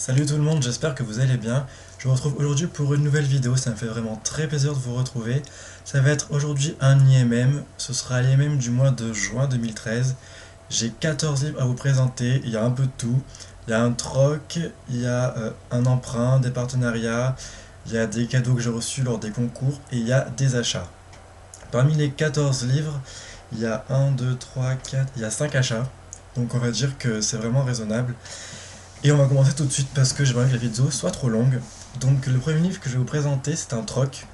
Salut tout le monde, j'espère que vous allez bien. Je vous retrouve aujourd'hui pour une nouvelle vidéo, ça me fait vraiment très plaisir de vous retrouver. Ça va être aujourd'hui un IMM, ce sera l'IMM du mois de juin 2013. J'ai 14 livres à vous présenter, il y a un peu de tout. Il y a un troc, il y a un emprunt, des partenariats, il y a des cadeaux que j'ai reçus lors des concours et il y a des achats. Parmi les 14 livres, il y a 1, 2, 3, 4, il y a 5 achats. Donc on va dire que c'est vraiment raisonnable. Et on va commencer tout de suite parce que j'aimerais que la vidéo soit trop longue. Donc le premier livre que je vais vous présenter, c'est un troc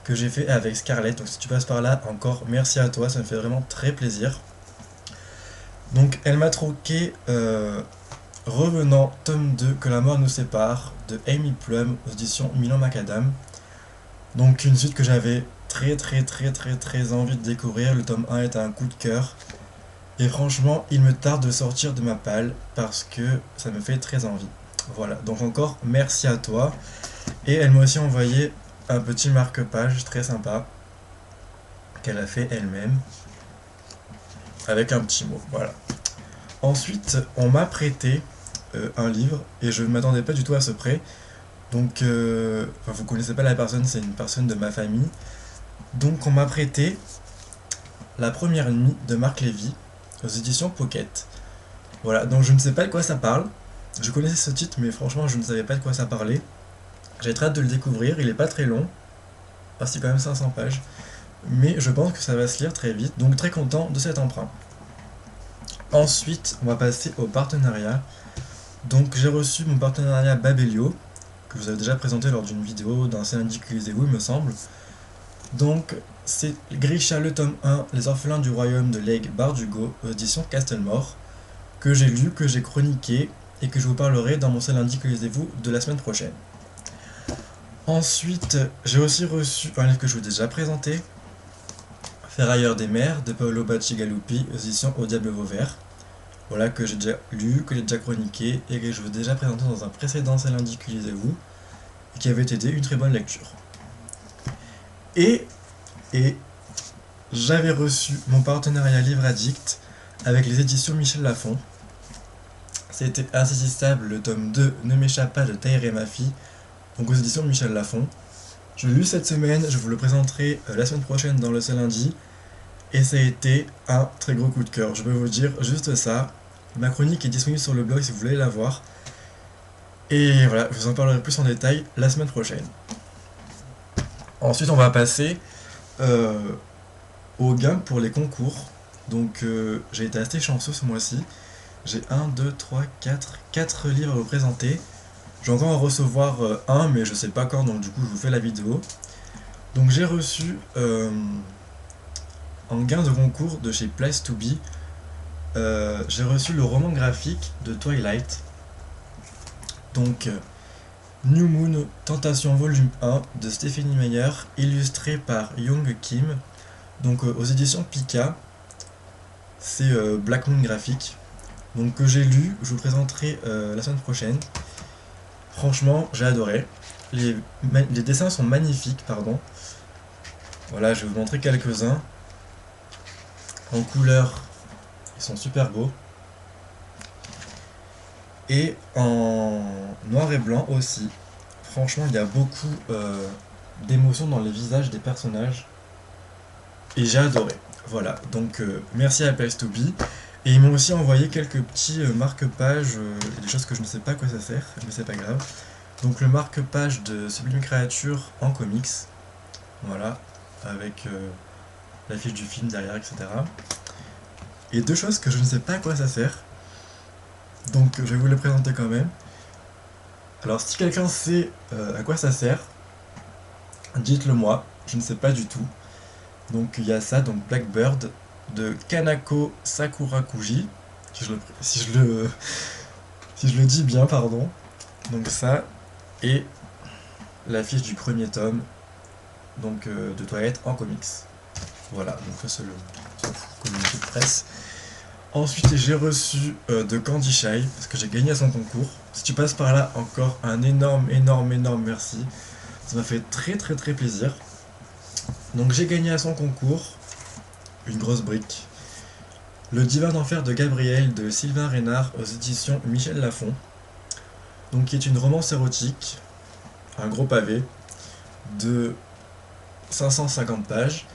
que j'ai fait avec Scarlett. Donc si tu passes par là, encore merci à toi, ça me fait vraiment très plaisir. Donc elle m'a troqué Revenant, tome 2, Que la mort nous sépare, de Amy Plum, aux éditions Milan Macadam. Donc une suite que j'avais très envie de découvrir. Le tome 1 est un coup de cœur. Et franchement, il me tarde de sortir de ma palle parce que ça me fait très envie. Voilà, donc encore merci à toi. Et elle m'a aussi envoyé un petit marque-page très sympa qu'elle a fait elle-même avec un petit mot. Voilà. Ensuite, on m'a prêté un livre et je ne m'attendais pas du tout à ce prêt. Donc, vous connaissez pas la personne, c'est une personne de ma famille. Donc, on m'a prêté La première nuit de Marc Lévy aux éditions Pocket. Voilà, donc je ne sais pas de quoi ça parle. Je connaissais ce titre, mais franchement, je ne savais pas de quoi ça parlait. J'ai très hâte de le découvrir, il est pas très long, parce qu'il y a quand même 500 pages. Mais je pense que ça va se lire très vite, donc très content de cet emprunt. Ensuite, on va passer au partenariat. Donc j'ai reçu mon partenariat Babelio, que vous avez déjà présenté lors d'une vidéo d'un lundi que lisez-vous, il me semble. Donc c'est Grisha le tome 1, Les orphelins du royaume de Lake Bardugo, aux éditions Castlemore, que j'ai lu, que j'ai chroniqué, et que je vous parlerai dans mon lundi que lisez-vous de la semaine prochaine. Ensuite, j'ai aussi reçu un livre que je vous ai déjà présenté, Ferrailleur des mers, de Paolo Bacigalupi, aux éditions Au Diable Vauvert. Voilà, que j'ai déjà lu, que j'ai déjà chroniqué, et que je vous ai déjà présenté dans un précédent lundi que lisez-vous, et qui avait été une très bonne lecture. Et j'avais reçu mon partenariat Livre Addict avec les éditions Michel Lafon. C'était Insaisissable, le tome 2 Ne m'échappe pas de Tahir et ma fille, donc aux éditions Michel Lafon. Je l'ai lu cette semaine, je vous le présenterai la semaine prochaine dans le lundi, et ça a été un très gros coup de cœur, je peux vous dire juste ça. Ma chronique est disponible sur le blog si vous voulez la voir. Et voilà, je vous en parlerai plus en détail la semaine prochaine. Ensuite, on va passer au gain pour les concours. Donc j'ai été assez chanceux ce mois-ci. J'ai 1, 2, 3, 4 livres à vous présenter. Je vais encore en recevoir un, mais je sais pas quand, donc du coup je vous fais la vidéo. Donc j'ai reçu en gain de concours de chez Place to Be, j'ai reçu le roman graphique de Twilight. Donc New Moon, Tentation volume 1 de Stephenie Meyer, illustré par Young Kim, donc aux éditions Pika. C'est Black Moon graphique, donc que j'ai lu, je vous présenterai la semaine prochaine. Franchement, j'ai adoré. Les dessins sont magnifiques, pardon. Voilà, je vais vous montrer quelques-uns. En couleur, ils sont super beaux. Et en noir et blanc aussi. Franchement, il y a beaucoup d'émotions dans les visages des personnages. Et j'ai adoré. Voilà, donc merci à Place to Be. Et ils m'ont aussi envoyé quelques petits marque-pages, des choses que je ne sais pas à quoi ça sert, mais c'est pas grave. Donc le marque-page de Sublime Créature en comics. Voilà, avec l'affiche du film derrière, etc. Et deux choses que je ne sais pas à quoi ça sert. Donc je vais vous les présenter quand même. Alors si quelqu'un sait à quoi ça sert, dites-le moi, je ne sais pas du tout. Donc il y a ça, donc Blackbird de Kanako Sakurakuji, si je le dis bien, pardon. Donc ça, et l'affiche du premier tome donc de Twilight en comics. Voilà, donc ça c'est le communiqué de presse. Ensuite, j'ai reçu de Candy Shy, parce que j'ai gagné à son concours. Si tu passes par là, encore un énorme merci. Ça m'a fait très plaisir. Donc j'ai gagné à son concours une grosse brique. Le Divin d'enfer de Gabriel de Sylvain Reynard aux éditions Michel Lafon. donc qui est une romance érotique, un gros pavé, de 550 pages.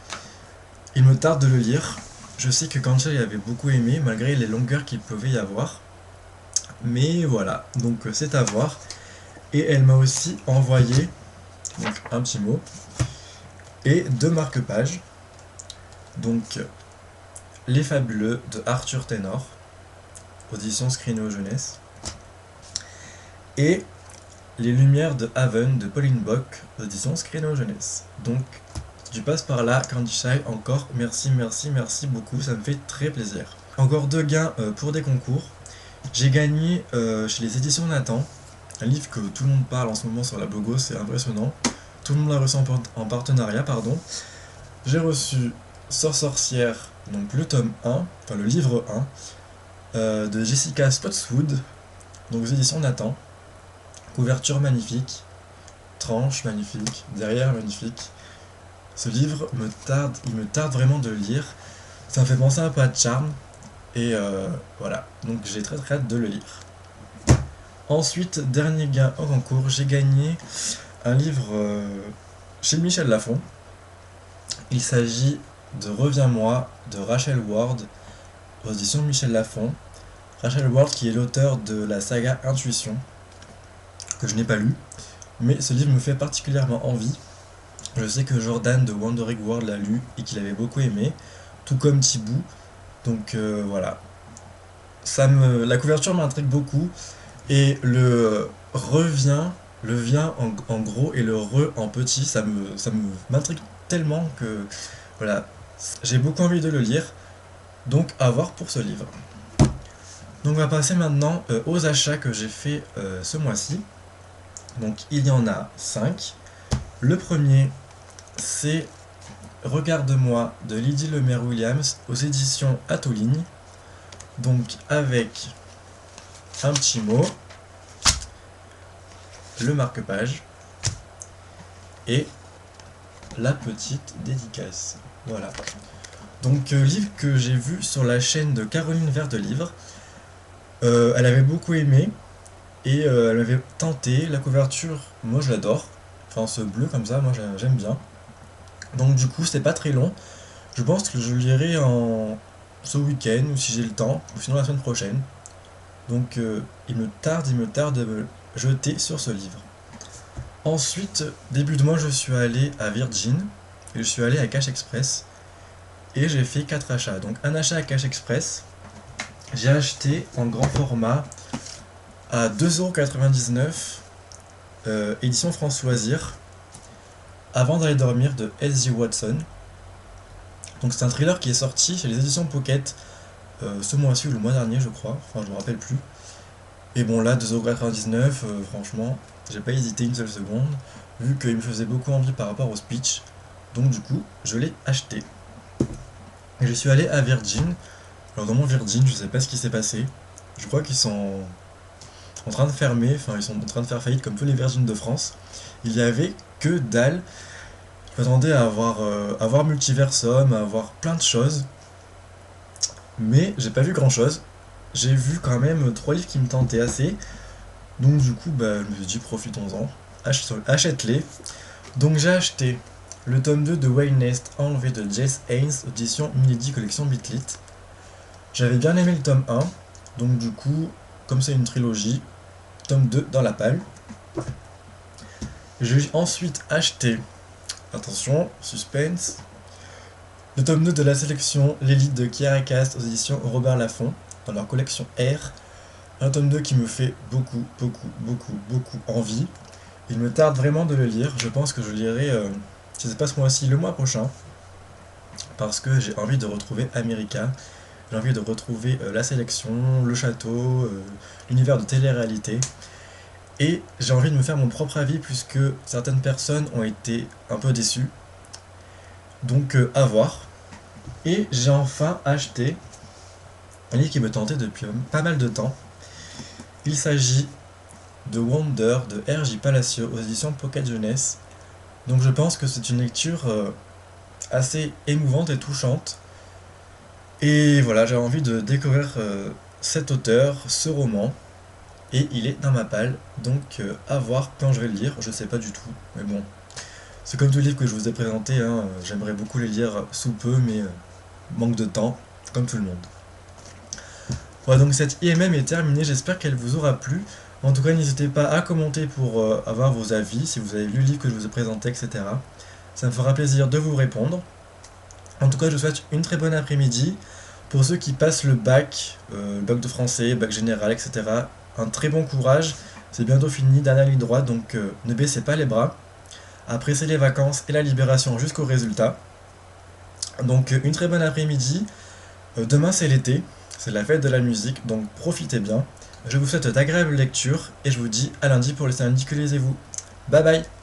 Il me tarde de le lire. Je sais que Kanchei avait beaucoup aimé, malgré les longueurs qu'il pouvait y avoir. Mais voilà, donc c'est à voir. Et elle m'a aussi envoyé donc, un petit mot et 2 marque-pages. Donc, Les Fabuleux de Arthur Ténor, audition Scrino Jeunesse. Et Les Lumières de Haven de Pauline Bock, audition Scrino Jeunesse. Donc, si tu passes par là, Candy Shy, encore merci, merci, merci beaucoup, ça me fait très plaisir. Encore 2 gains pour des concours. J'ai gagné chez les éditions Nathan, un livre que tout le monde parle en ce moment sur la Bogo, c'est impressionnant. Tout le monde l'a reçu en partenariat, pardon. J'ai reçu Sorcière, donc le tome 1, enfin le livre 1, de Jessica Spotswood, donc aux éditions Nathan. Couverture magnifique, tranche magnifique, derrière magnifique. Ce livre il me tarde vraiment de le lire. Ça me fait penser un peu à Charme. Et voilà, donc j'ai très hâte de le lire. Ensuite, dernier gain en concours, j'ai gagné un livre chez Michel Lafon. Il s'agit de Reviens-moi de Rachel Ward, aux éditions Michel Lafon. Rachel Ward qui est l'auteur de la saga Intuition, que je n'ai pas lu, mais ce livre me fait particulièrement envie. Je sais que Jordan de Wandering World l'a lu et qu'il avait beaucoup aimé, tout comme Thibaut. Donc voilà, la couverture m'intrigue beaucoup et le vient en gros et le en petit, ça m'intrigue tellement que voilà, j'ai beaucoup envie de le lire, donc à voir pour ce livre. Donc on va passer maintenant aux achats que j'ai fait ce mois-ci. Donc il y en a 5. Le premier, c'est Regarde-moi de Lydie Lemaire Williams aux éditions Atoligne. Donc avec un petit mot, le marque-page et la petite dédicace. Voilà. Donc livre que j'ai vu sur la chaîne de Caroline Vert de Livre. Elle avait beaucoup aimé et elle m'avait tenté. La couverture, moi je l'adore. Enfin ce bleu comme ça, moi j'aime bien. Donc du coup c'est pas très long. Je pense que je le lirai ce week-end ou si j'ai le temps, ou sinon la semaine prochaine. Donc il me tarde de me jeter sur ce livre. Ensuite, début de mois, je suis allé à Virgin, et je suis allé à Cash Express, et j'ai fait 4 achats. Donc un achat à Cash Express, j'ai acheté en grand format à 2,99 €, édition France Loisirs, Avant d'aller dormir de S.J. Watson. Donc c'est un thriller qui est sorti chez les éditions Pocket ce mois-ci ou le mois dernier je crois, enfin je me rappelle plus. Et bon là 2,99 €, franchement j'ai pas hésité une seule seconde, vu qu'il me faisait beaucoup envie par rapport au speech, donc du coup je l'ai acheté. Et je suis allé à Virgin. Alors dans mon Virgin je sais pas ce qui s'est passé, je crois qu'ils sont en train de fermer, enfin ils sont en train de faire faillite comme tous les Virgin de France. Il y avait que dalle. Je m'attendais à avoir Multiversum, à avoir plein de choses, mais j'ai pas vu grand chose. J'ai vu quand même 3 livres qui me tentaient assez, donc du coup bah, je me suis dit profitons-en, achète-les. Donc j'ai acheté le tome 2 de Wayne Nest enlevé de Jess Haynes, audition Milady collection Bitlit. J'avais bien aimé le tome 1, donc du coup, comme c'est une trilogie, tome 2 dans la palle. J'ai ensuite acheté, attention, suspense, le tome 2 de la sélection L'élite de Kiara Cast aux éditions Robert Laffont, dans leur collection R. Un tome 2 qui me fait beaucoup envie. Il me tarde vraiment de le lire, je pense que je lirai, si ça se passe ce mois-ci, le mois prochain, parce que j'ai envie de retrouver America, j'ai envie de retrouver la sélection, le château, l'univers de télé-réalité. Et j'ai envie de me faire mon propre avis puisque certaines personnes ont été un peu déçues. Donc à voir. Et j'ai enfin acheté un livre qui me tentait depuis pas mal de temps. Il s'agit de Wonder de R.J. Palacio aux éditions Pocket Jeunesse. Donc je pense que c'est une lecture assez émouvante et touchante. Et voilà, j'ai envie de découvrir cet auteur, ce roman. et il est dans ma palle, donc à voir quand je vais le lire, je sais pas du tout, mais bon. C'est comme tous les livres que je vous ai présentés, hein, j'aimerais beaucoup les lire sous peu, mais manque de temps, comme tout le monde. Voilà, donc cette IMM est terminée, j'espère qu'elle vous aura plu. En tout cas, n'hésitez pas à commenter pour avoir vos avis, si vous avez lu le livre que je vous ai présenté, etc. Ça me fera plaisir de vous répondre. En tout cas, je vous souhaite une très bonne après-midi. Pour ceux qui passent le bac de français, bac général, etc., un très bon courage. C'est bientôt fini, dernière ligne droite, donc ne baissez pas les bras. Après, c'est les vacances et la libération jusqu'au résultat. Donc, une très bonne après-midi. Demain, c'est l'été, c'est la fête de la musique, donc profitez bien. Je vous souhaite d'agréables lectures et je vous dis à lundi pour le samedi que lisez-vous. Bye bye!